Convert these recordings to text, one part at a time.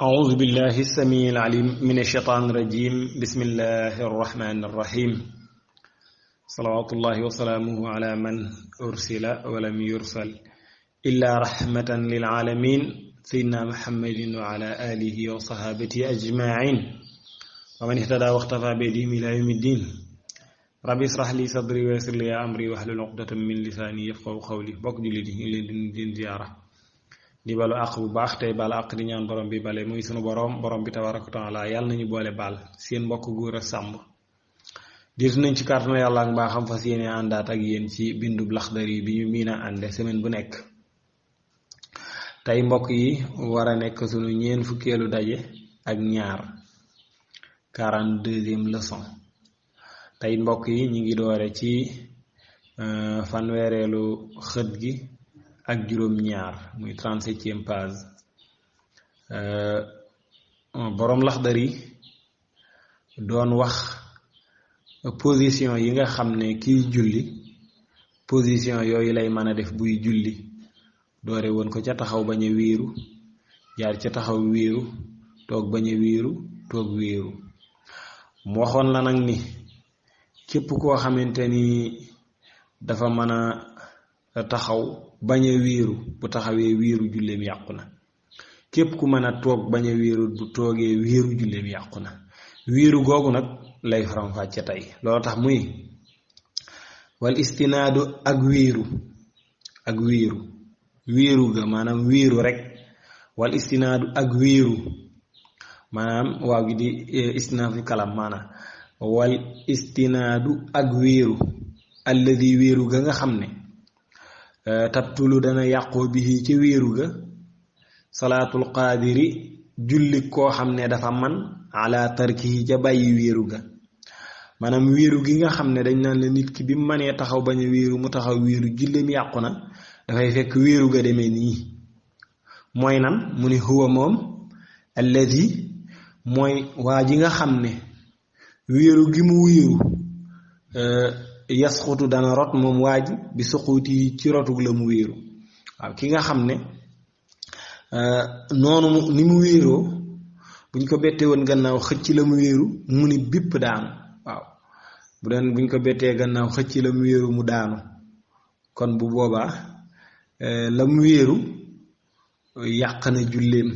أعوذ بالله السميع العليم من الشيطان الرجيم بسم الله الرحمن الرحيم صلوات الله وسلامه على من أرسل ولم يرسل إلا رحمة للعالمين سيدنا محمد وعلى آله وصحابته أجمعين ومن اهتدى واختفى بهديهم إلى يوم الدين ربي اشرح لي صدري ويسر لي أمري واحلل عقدة من لساني يفقهوا قولي bokk jullit yi leen di ziyaara di balu àq bu baax tey baal àq di ñaan borom bi bale muy sunu borom bi tabaraka taala yàlla nañu boole baal seen mbokk góor a sàmb diitu nañ ci kàttanu yàlla ak mbaaxam fas yéene àndaat ak yéen ci bindub Laxdari bi ñu miin a ànde semaine bu nekk tey mbokk yi war a nekk sunu ñeen fukkeelu daje ak ñaar 42e leçon tey mbokk yi ñu ngi doore ci fanweereelu xët gi ak juróom ñaar muy 37e page borom Laxdari doon wax position yi nga xam ne kiy julli position yooyu lay mën a def buy julli doore woon ko ca taxaw bañ a wéeru jaar ca taxaw wéeru toog bañ a wéeru toog wéeru mu waxoon la nag ni képp koo xamante ni dafa mën a taxaw bañ a wéeru bu taxawee wéeru julleem yàqu na képp ku mën a toog bañ a wéeru bu toogee wéeru julleem yàqu na wéeru googu nag lay faram-fàcce tey loolu tax muy wal istinaadu ak wéeru ga maanaam wéeru rek wal istinaadu ak wéeru maanaam waaw gi di istinaadu kalam maanaam wal istinaadu ak wéeru alladi wéeru ga nga xam ne tabtulu dana yàqoo bi ci wéeru ga salaatul qaadiri julli koo xam ne dafa man ala tarkihi ca bàyyi wéeru ga maanaam wéeru gi nga xam ne dañ naan la nit ki bi mu mënee taxaw bañ a wéeru mu taxaw wéeru julleem yàqu na dafay fekk wéeru ga demee nii mooy nan mu ni huwa moom alladi mooy waa ji nga xam ne wéeru gi mu wéeru yasxutu dana rot moom waa ji bi suquuti yi ci rotug la mu wéeru waaw ki nga xam ne noonu ni mu wéeroo buñ ko bettee woon gannaaw xëcc la mu wéeru mu ni bipp daanu waaw bu doon buñ ko bettee gannaaw xëcc la mu wéeru mu daanu kon bu boobaa la mu wéeru yàq na julleem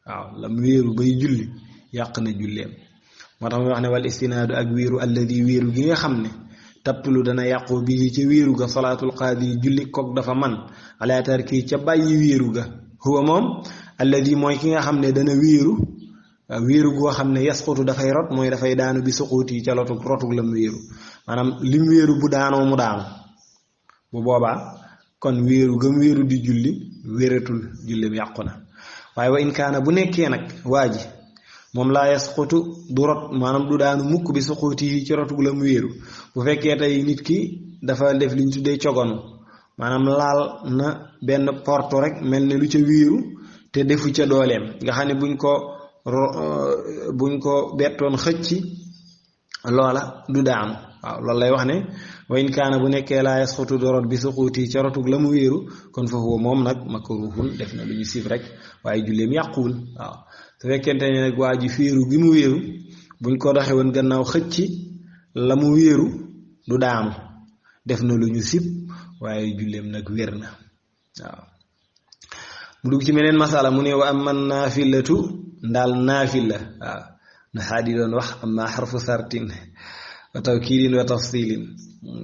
waaw la mu wéeru bay julli yàq na julleem moo tax muy wax ne wal istinaadu ak wéeru alladi wéeru gi nga xam ne tabtulu dana yàqu bii ca wéeru ga salaatul qaadi julli kook dafa man ala tarki ca bàyyi wéeru ga huwa moom alladi mooy ki nga xam ne dana wéeru goo xam ne yasqutu dafay rot mooy dafay daanu bi suquuti ca rotug la mu wéeru maanaam lim wéeru bu daanoo mu daanu bu boobaa kon wéeru gam wéeru di julli wératul jullim yàqu na waaye wa in kaana bu nekkee nag waa ji moom laa yasqutu du rot maanaam du daanu mukk bi suquuti yi ci rotug la mu wéeru bu fekkee tey nit ki dafa def liñ tuddee cogonu maanaam laal na benn porte rek mel ne lu ca wéeru te defu ca dooleem nga xam ne buñ ko bettoon xëcc loola du daanu waaw loolu lay wax ne wa in kaana bu nekkee laa yasqutu du rot bi suquuti ca rotug la mu wéeru kon fa huwa moom nag makruhun def na lu ñu sib rek waaye julleem yàquwul waaw su fekkente ne nag waa ji féeru gi mu wéeru buñ ko doxee woon gannaaw xëcc la mu wéeru du daanu def na lu ñu sib waaye julleem nag wér na waaw mu dugg ci meneen masala mu ne wa amma naafilatu ndaal naafila waaw na xaadi doon wax amma xarfu sartin wa tawkiidin wa tafsilin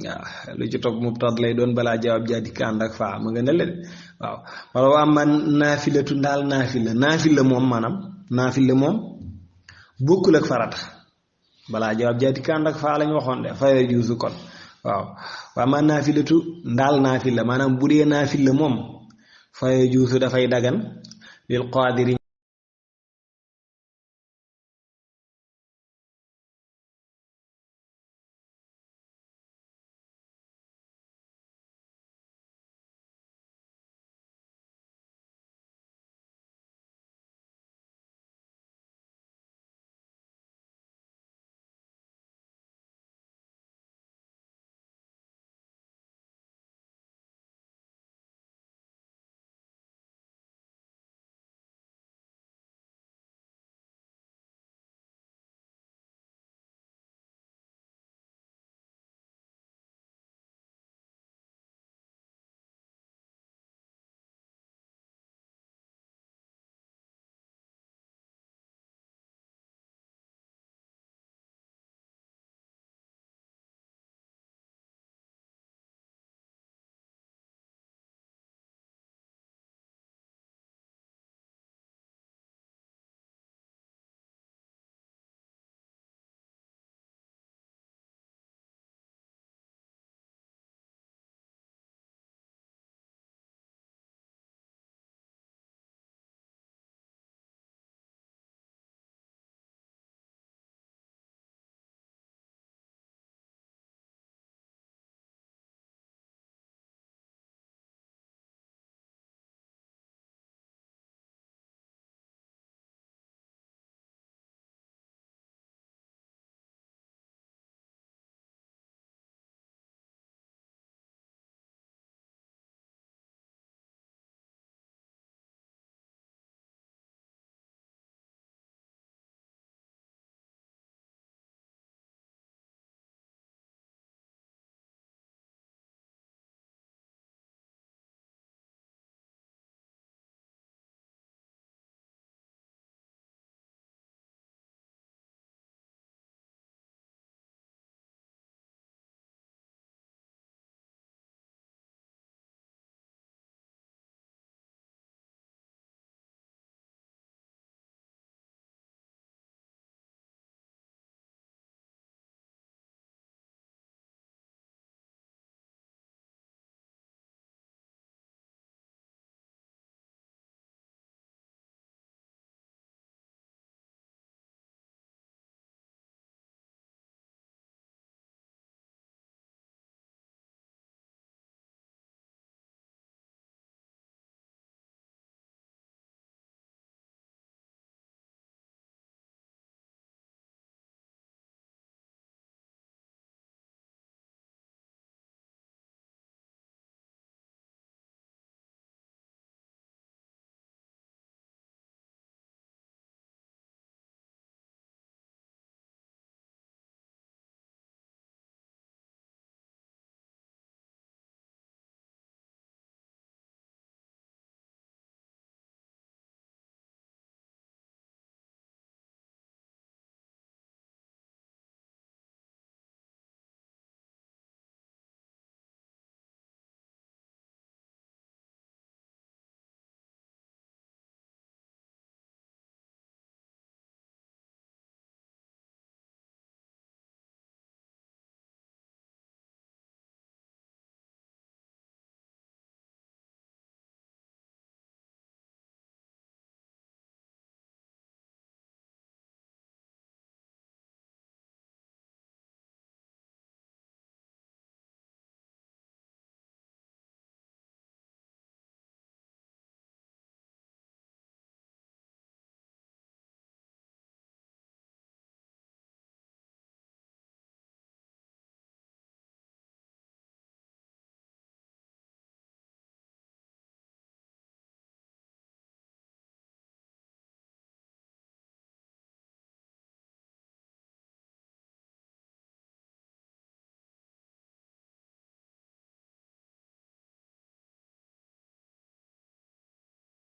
waaw lu ci topp mubtad lay doon balaa jawaab jaa dikk ànd ak faa ma nga ne leen waaw wala wa amma naafilatu ndaal naafila moom maanaam naafila moom bokkul ak farata balaa jawaab jaa dikk ànd ak faa lañ waxoon de fa yajuuzu kon waaw waa ma naafilatu ndaal naafila maanaam bu dee naafila moom fa yajuuzu dafay dagan lil qaadiri